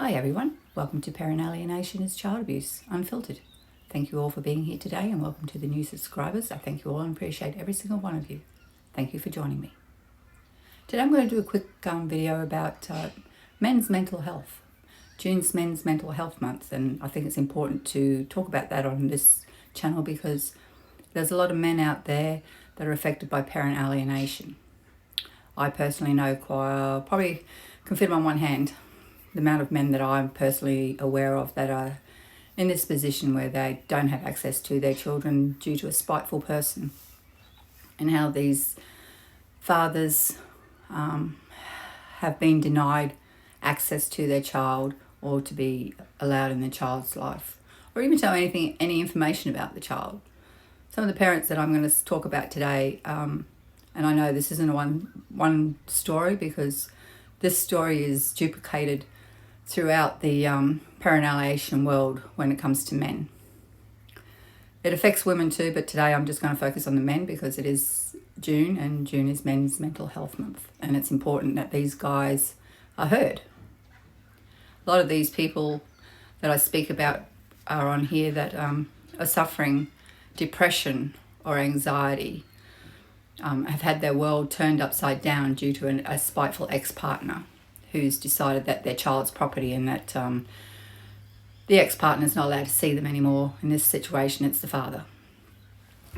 Hi everyone, welcome to Parent Alienation is Child Abuse Unfiltered. Thank you all for being here today and welcome to the new subscribers. I thank you all and appreciate every single one of you. Thank you for joining me. Today I'm going to do a quick video about men's mental health. June's Men's Mental Health Month, and I think it's important to talk about that on this channel because there's a lot of men out there that are affected by parent alienation. I personally know probably can fit on one hand the amount of men that I'm personally aware of that are in this position where they don't have access to their children due to a spiteful person, and how these fathers have been denied access to their child or to be allowed in their child's life or even to know any information about the child. Some of the parents that I'm going to talk about today, and I know this isn't a one story because this story is duplicated throughout the parent alienation world when it comes to men. It affects women too, but today I'm just going to focus on the men because it is June and June is Men's Mental Health Month, and it's important that these guys are heard. A lot of these people that I speak about are on here that are suffering depression or anxiety, have had their world turned upside down due to a spiteful ex-partner who's decided that their child's property and that the ex-partner is not allowed to see them anymore. In this situation, it's the father.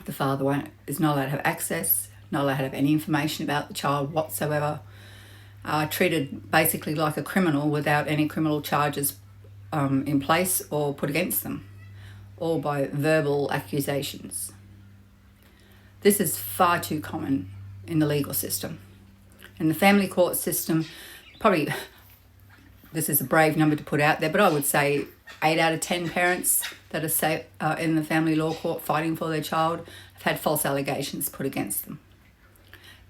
The father is not allowed to have access, not allowed to have any information about the child whatsoever, treated basically like a criminal without any criminal charges in place or put against them, all by verbal accusations. This is far too common in the legal system. In the family court system, probably, this is a brave number to put out there, but I would say 8 out of 10 parents that are in the family law court fighting for their child have had false allegations put against them.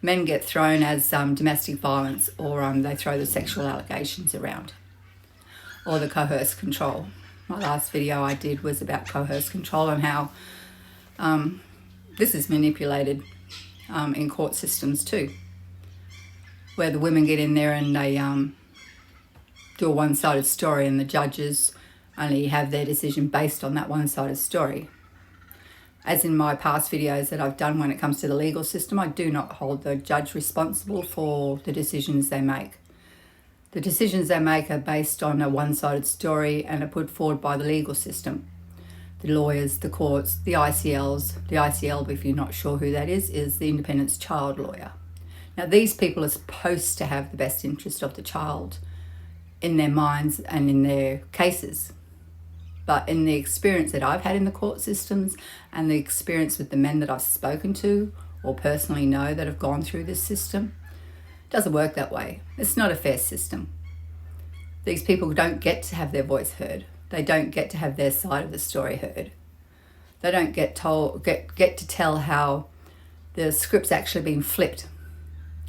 Men get thrown as domestic violence, or they throw the sexual allegations around, or the coerced control. My last video I did was about coerced control and how this is manipulated in court systems too, where the women get in there and they do a one-sided story and the judges only have their decision based on that one-sided story. As in my past videos that I've done when it comes to the legal system, I do not hold the judge responsible for the decisions they make. The decisions they make are based on a one-sided story and are put forward by the legal system. The lawyers, the courts, the ICLs. The ICL, if you're not sure who that is the Independent Child Lawyer. Now, these people are supposed to have the best interest of the child in their minds and in their cases. But in the experience that I've had in the court systems and the experience with the men that I've spoken to or personally know that have gone through this system, it doesn't work that way. It's not a fair system. These people don't get to have their voice heard. They don't get to have their side of the story heard. They don't get to tell how the script's actually been flipped,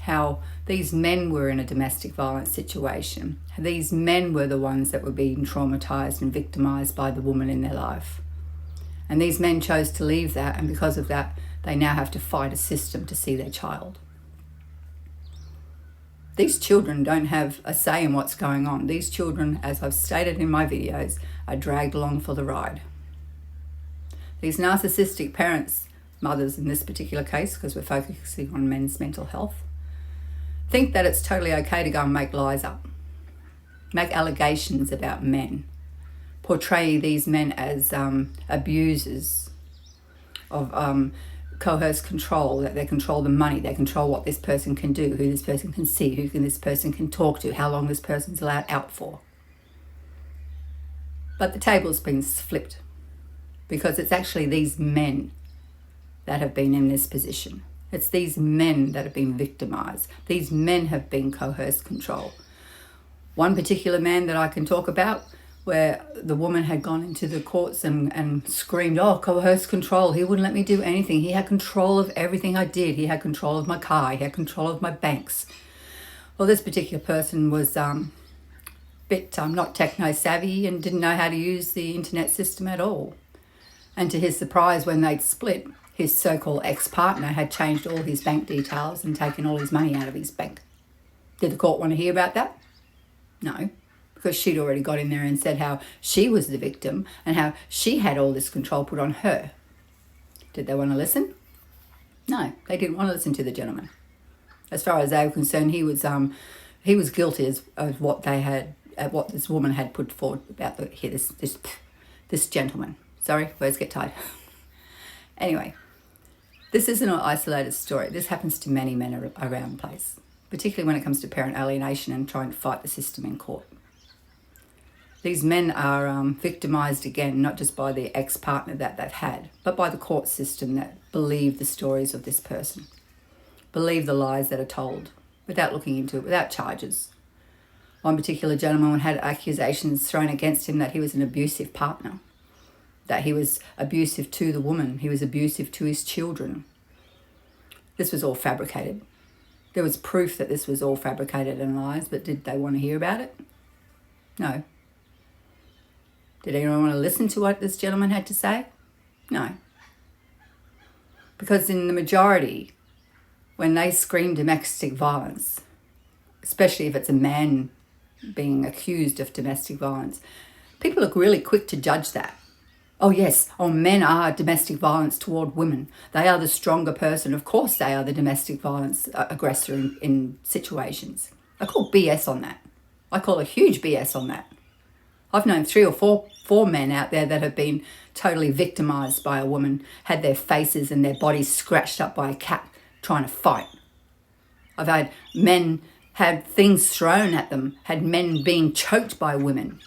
how these men were in a domestic violence situation. These men were the ones that were being traumatized and victimized by the woman in their life. And these men chose to leave that, and because of that, they now have to fight a system to see their child. These children don't have a say in what's going on. These children, as I've stated in my videos, are dragged along for the ride. These narcissistic parents, mothers in this particular case, because we're focusing on men's mental health, think that it's totally okay to go and make lies up, make allegations about men, portray these men as abusers of coerced control, that they control the money, they control what this person can do, who this person can see, this person can talk to, how long this person's allowed out for. But the table's been flipped because it's actually these men that have been in this position. It's these men that have been victimized. These men have been coerced control. One particular man that I can talk about, where the woman had gone into the courts and screamed, "Oh, coerced control. He wouldn't let me do anything. He had control of everything I did. He had control of my car. He had control of my banks." Well, this particular person was bit not techno-savvy and didn't know how to use the internet system at all. And to his surprise, when they'd split, his so-called ex-partner had changed all his bank details and taken all his money out of his bank. Did the court want to hear about that? No, because she'd already got in there and said how she was the victim and how she had all this control put on her. Did they want to listen? No, they didn't want to listen to the gentleman. As far as they were concerned, he was guilty of what this woman had put forward about this gentleman. Sorry, words get tied. Anyway, this isn't an isolated story. This happens to many men around the place, particularly when it comes to parent alienation and trying to fight the system in court. These men are victimised again, not just by the ex-partner that they've had, but by the court system that believe the stories of this person, believe the lies that are told without looking into it, without charges. One particular gentleman had accusations thrown against him that he was an abusive partner, that he was abusive to the woman, he was abusive to his children. This was all fabricated. There was proof that this was all fabricated and lies, but did they want to hear about it? No. Did anyone want to listen to what this gentleman had to say? No. Because in the majority, when they scream domestic violence, especially if it's a man being accused of domestic violence, people are really quick to judge that. Oh yes, men are domestic violence toward women. They are the stronger person. Of course they are the domestic violence aggressor in situations. I call BS on that. I call a huge BS on that. I've known 3 or 4 men out there that have been totally victimised by a woman, had their faces and their bodies scratched up by a cat trying to fight. I've had men had things thrown at them, had men being choked by women.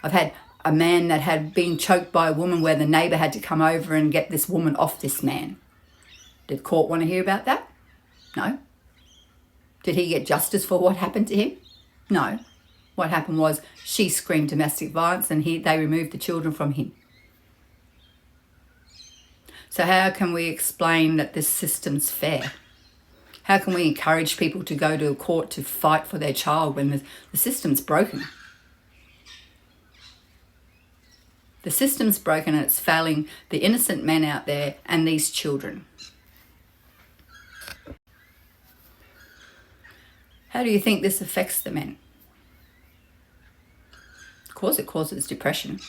I've had a man that had been choked by a woman where the neighbour had to come over and get this woman off this man. Did court want to hear about that? No. Did he get justice for what happened to him? No. What happened was she screamed domestic violence and they removed the children from him. So how can we explain that this system's fair? How can we encourage people to go to a court to fight for their child when the system's broken? The system's broken and it's failing the innocent men out there and these children. How do you think this affects the men? Of course it causes depression.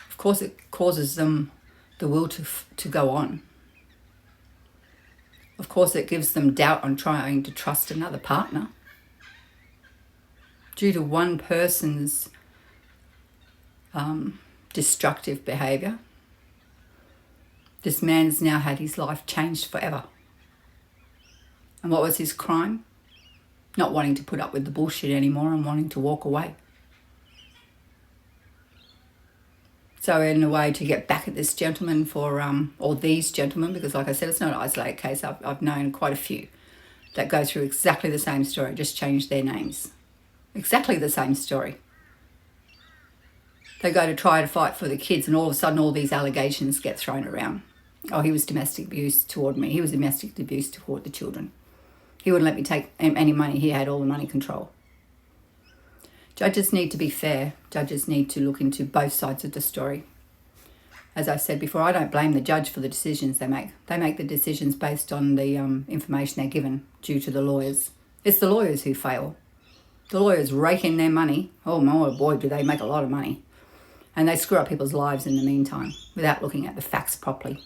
Of course it causes them the will to go on. Of course it gives them doubt on trying to trust another partner. Due to one person's destructive behaviour, this man's now had his life changed forever. And what was his crime? Not wanting to put up with the bullshit anymore and wanting to walk away. So in a way to get back at this gentleman or these gentlemen, because like I said, it's not an isolated case. I've known quite a few that go through exactly the same story, just change their names. Exactly the same story. They go to try to fight for the kids and all of a sudden all these allegations get thrown around. Oh, he was domestic abuse toward me. He was domestic abuse toward the children. He wouldn't let me take any money. He had all the money control. Judges need to be fair. Judges need to look into both sides of the story. As I said before, I don't blame the judge for the decisions they make. They make the decisions based on the information they're given due to the lawyers. It's the lawyers who fail. The lawyers rake in their money. Oh my boy, do they make a lot of money. And they screw up people's lives in the meantime without looking at the facts properly.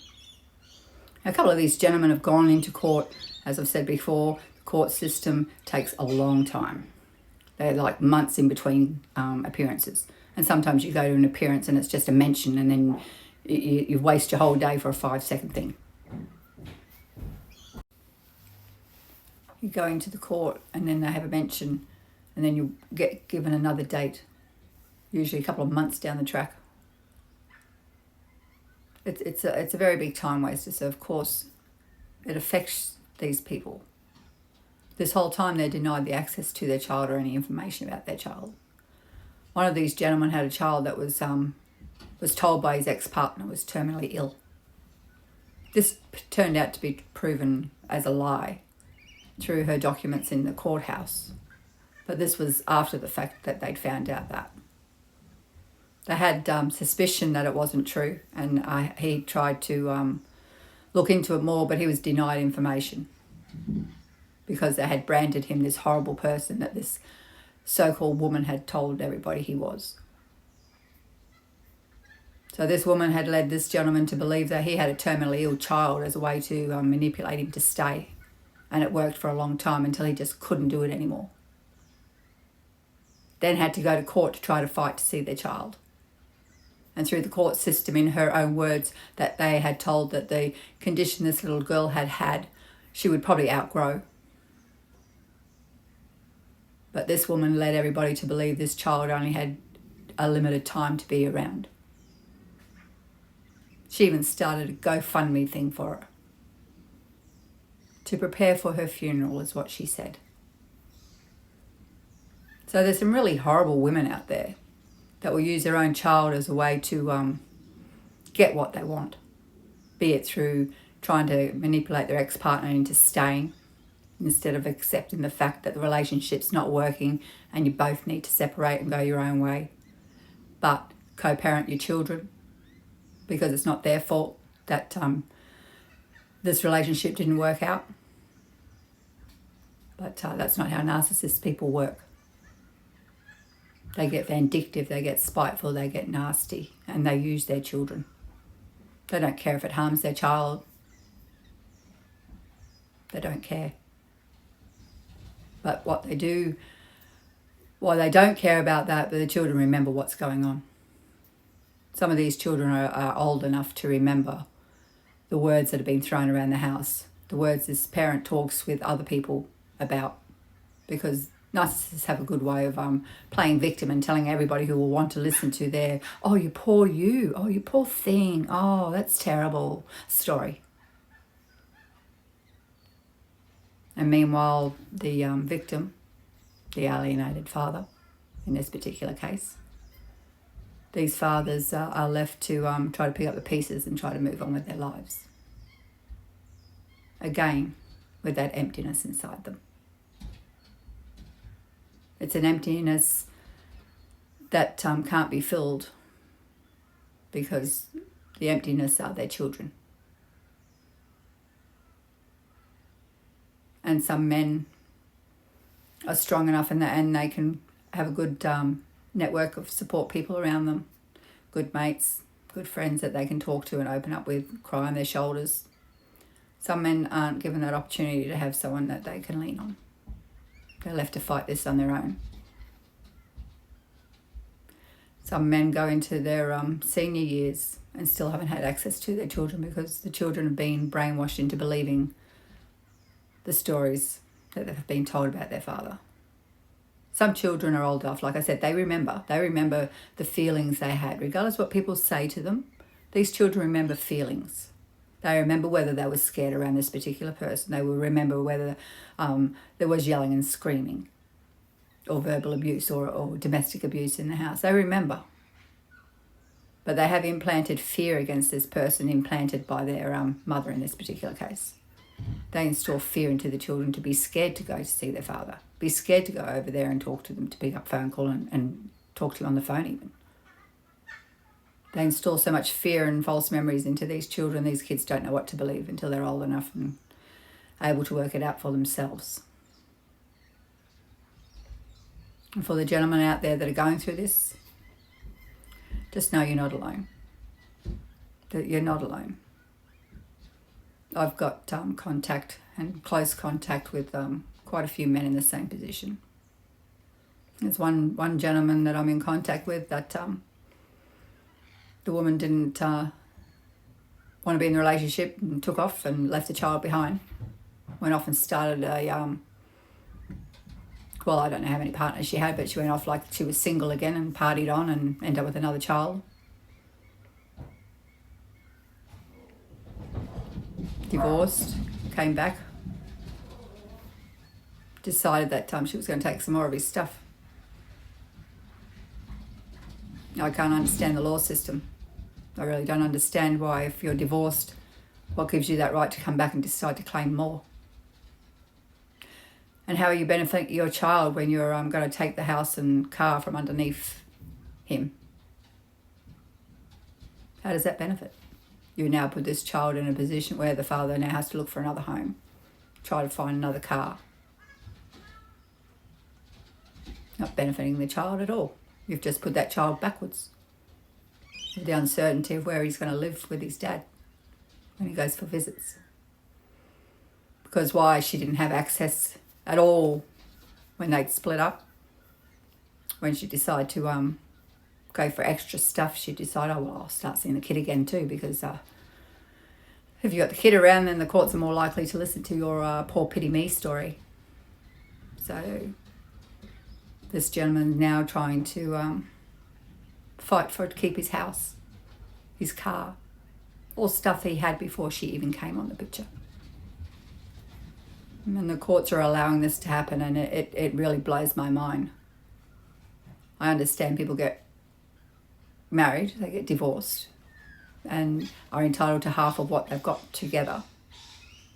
A couple of these gentlemen have gone into court. As I've said before, the court system takes a long time. They're like months in between appearances. And sometimes you go to an appearance and it's just a mention and then you waste your whole day for a 5-second thing. You go into the court and then they have a mention and then you get given another date, usually a couple of months down the track. It's a very big time waster, so of course it affects these people. This whole time they're denied the access to their child or any information about their child. One of these gentlemen had a child that was told by his ex-partner was terminally ill. This turned out to be proven as a lie through her documents in the courthouse. But this was after the fact that they'd found out that. They had suspicion that it wasn't true, and he tried to look into it more, but he was denied information because they had branded him this horrible person that this so-called woman had told everybody he was. So this woman had led this gentleman to believe that he had a terminally ill child as a way to manipulate him to stay. And it worked for a long time until he just couldn't do it anymore. Then had to go to court to try to fight to see their child. And through the court system, in her own words, that they had told that the condition this little girl had, she would probably outgrow. But this woman led everybody to believe this child only had a limited time to be around. She even started a GoFundMe thing for her. To prepare for her funeral is what she said. So there's some really horrible women out there that will use their own child as a way to get what they want. Be it through trying to manipulate their ex-partner into staying instead of accepting the fact that the relationship's not working and you both need to separate and go your own way. But co-parent your children because it's not their fault that this relationship didn't work out. But that's not how narcissist people work. They get vindictive, they get spiteful, they get nasty, and they use their children. They don't care if it harms their child. They don't care. But what they do, well, they don't care about that, but the children remember what's going on. Some of these children are old enough to remember the words that have been thrown around the house, the words this parent talks with other people about, because narcissists have a good way of playing victim and telling everybody who will want to listen to their, oh, you poor thing, oh, that's terrible story. And meanwhile, the victim, the alienated father, in this particular case, these fathers are left to try to pick up the pieces and try to move on with their lives. Again, with that emptiness inside them. It's an emptiness that can't be filled because the emptiness are their children. And some men are strong enough and they can have a good network of support people around them, good mates, good friends that they can talk to and open up with, cry on their shoulders. Some men aren't given that opportunity to have someone that they can lean on. They're left to fight this on their own. Some men go into their senior years and still haven't had access to their children because the children have been brainwashed into believing the stories that have been told about their father. Some children are old enough, like I said, they remember the feelings they had. Regardless of what people say to them, these children remember feelings. They remember whether they were scared around this particular person. They will remember whether there was yelling and screaming or verbal abuse or domestic abuse in the house. They remember. But they have implanted fear against this person, implanted by their mother in this particular case. They install fear into the children to be scared to go to see their father, be scared to go over there and talk to them, to pick up phone call and talk to you on the phone even. They install so much fear and false memories into these children, these kids don't know what to believe until they're old enough and able to work it out for themselves. And for the gentlemen out there that are going through this, just know you're not alone. That you're not alone. I've got contact and close contact with quite a few men in the same position. There's one gentleman that I'm in contact with that the woman didn't want to be in the relationship and took off and left the child behind. Went off and started well, I don't know how many partners she had, but she went off like she was single again and partied on and ended up with another child. Divorced, came back, decided that she was going to take some more of his stuff. I can't understand the law system. I really don't understand why, if you're divorced, what gives you that right to come back and decide to claim more? And how are you benefiting your child when you're going to take the house and car from underneath him? How does that benefit? You now put this child in a position where the father now has to look for another home, try to find another car. Not benefiting the child at all. You've just put that child backwards. With the uncertainty of where he's going to live with his dad when he goes for visits. Because why? She didn't have access at all when they'd split up. When she decided to go for extra stuff, she decided, oh, well, I'll start seeing the kid again too, because if you've got the kid around, then the courts are more likely to listen to your poor pity me story. So this gentleman now trying to fight to keep his house, his car, all stuff he had before she even came on the picture. And the courts are allowing this to happen, and it really blows my mind. I understand people get married, they get divorced, and are entitled to half of what they've got together.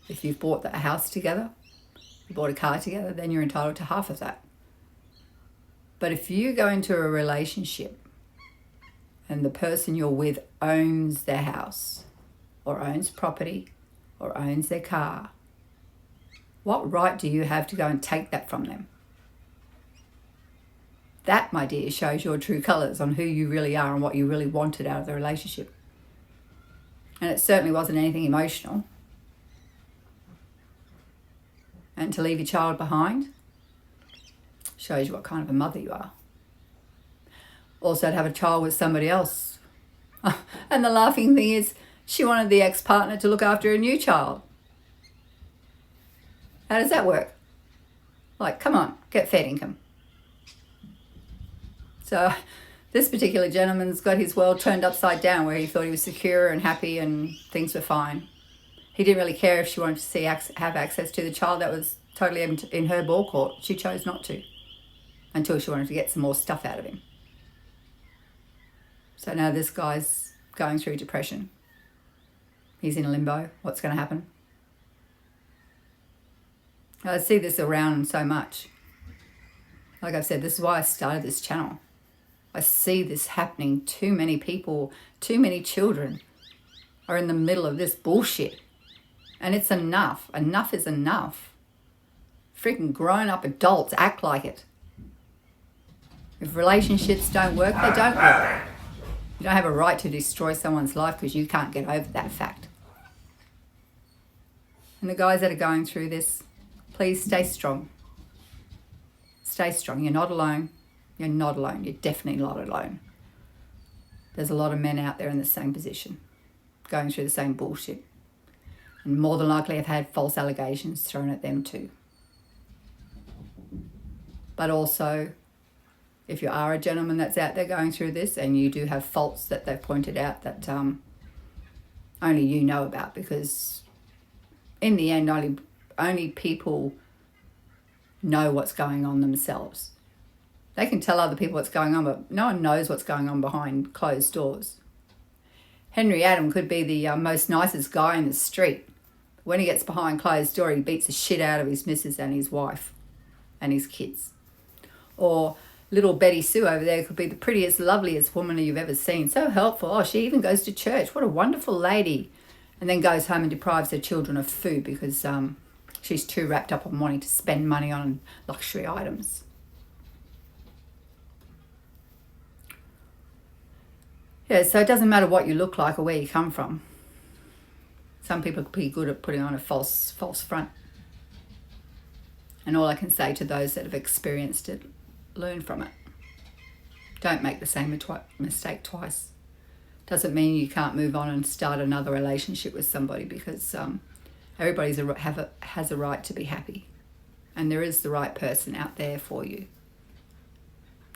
If you've bought a house together, you bought a car together, then you're entitled to half of that. But if you go into a relationship and the person you're with owns their house, or owns property, or owns their car, what right do you have to go and take that from them? That, my dear, shows your true colours on who you really are and what you really wanted out of the relationship. And it certainly wasn't anything emotional. And to leave your child behind shows you what kind of a mother you are. Also, to have a child with somebody else. And the laughing thing is, she wanted the ex-partner to look after a new child. How does that work? Like, come on, get fair income. So this particular gentleman's got his world turned upside down, where he thought he was secure and happy and things were fine. He didn't really care if she wanted to have access to the child. That was totally in her ball court. She chose not to, until she wanted to get some more stuff out of him. So now this guy's going through depression. He's in limbo. What's going to happen? I see this around so much. Like I've said, this is why I started this channel. I see this happening. Too many people, too many children are in the middle of this bullshit. And it's enough. Enough is enough. Freaking grown-up adults act like it. If relationships don't work, they don't work. You don't have a right to destroy someone's life because you can't get over that fact. And the guys that are going through this, please stay strong. Stay strong. You're not alone. You're not alone. You're definitely not alone. There's a lot of men out there in the same position, going through the same bullshit. And more than likely have had false allegations thrown at them too. But also, if you are a gentleman that's out there going through this and you do have faults that they've pointed out that only you know about, because in the end, only people know what's going on themselves. They can tell other people what's going on, but no one knows what's going on behind closed doors. Henry Adam could be the most nicest guy in the street. When he gets behind closed door, he beats the shit out of his missus and his wife and his kids. Or little Betty Sue over there could be the prettiest, loveliest woman you've ever seen. So helpful. Oh, she even goes to church. What a wonderful lady. And then goes home and deprives her children of food because she's too wrapped up on wanting to spend money on luxury items. Yeah, so it doesn't matter what you look like or where you come from. Some people could be good at putting on a false front. And all I can say to those that have experienced it, learn from it. Don't make the same mistake twice. Doesn't mean you can't move on and start another relationship with somebody, because everybody has a right to be happy. And there is the right person out there for you.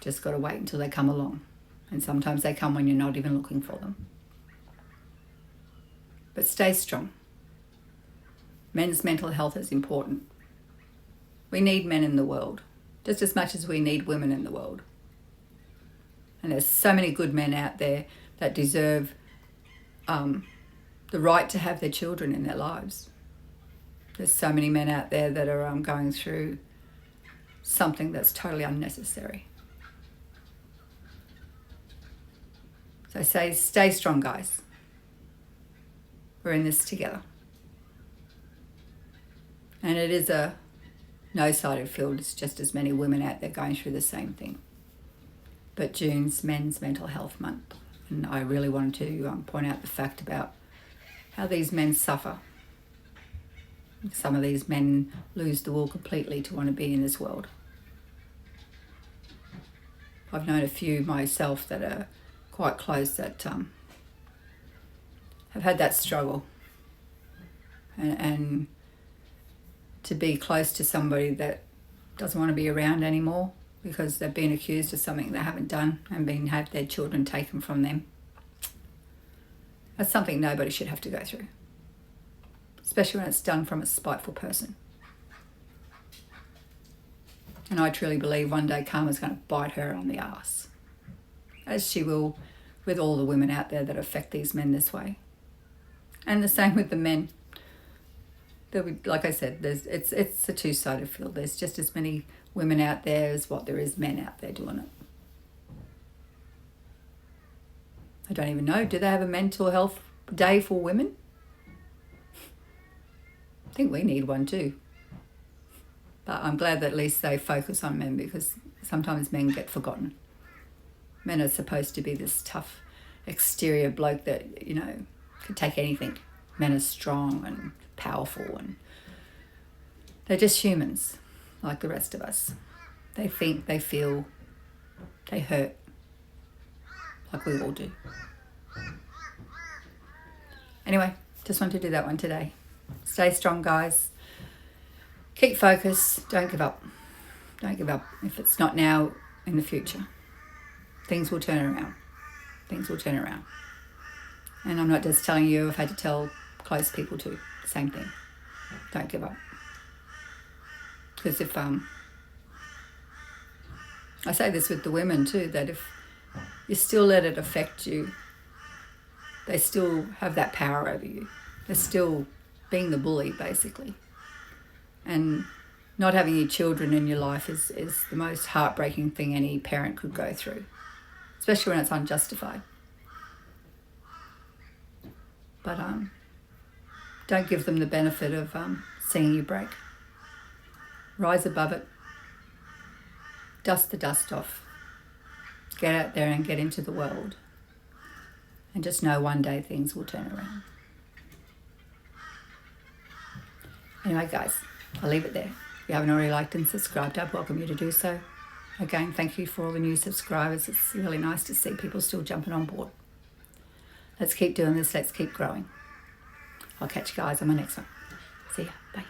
Just got to wait until they come along. And sometimes they come when you're not even looking for them. But stay strong. Men's mental health is important. We need men in the world, just as much as we need women in the world. And there's so many good men out there that deserve the right to have their children in their lives. There's so many men out there that are going through something that's totally unnecessary. So stay strong, guys. We're in this together. And it is a no sighted field, it's just as many women out there going through the same thing. But June's Men's Mental Health Month, and I really wanted to point out the fact about how these men suffer. Some of these men lose the will completely to want to be in this world. I've known a few myself that are quite close that have had that struggle. And to be close to somebody that doesn't want to be around anymore because they've been accused of something they haven't done and had their children taken from them. That's something nobody should have to go through, especially when it's done from a spiteful person. And I truly believe one day karma's going to bite her on the arse, as she will with all the women out there that affect these men this way. And the same with the men. Like I said, it's a two-sided field. There's just as many women out there as what there is men out there doing it. I don't even know, do they have a mental health day for women? I think we need one too. But I'm glad that at least they focus on men, because sometimes men get forgotten. Men are supposed to be this tough exterior bloke that, can take anything. Men are strong and powerful, and they're just humans like the rest of us. They think, they feel, they hurt like we all do. Anyway, just wanted to do that one today. Stay strong, guys. Keep focused. Don't give up. Don't give up. If it's not now, in the future, things will turn around. Things will turn around. And I'm not just telling you, I've had to tell close people too. Same thing. Don't give up. Because if I say this with the women too, that if you still let it affect you, they still have that power over you. They're still being the bully, basically. And not having your children in your life is the most heartbreaking thing any parent could go through, especially when it's unjustified. But don't give them the benefit of seeing you break. Rise above it. Dust the dust off. Get out there and get into the world. And just know one day things will turn around. Anyway, guys, I'll leave it there. If you haven't already liked and subscribed, I'd welcome you to do so. Again, thank you for all the new subscribers. It's really nice to see people still jumping on board. Let's keep doing this. Let's keep growing. I'll catch you guys on my next one. See ya. Bye.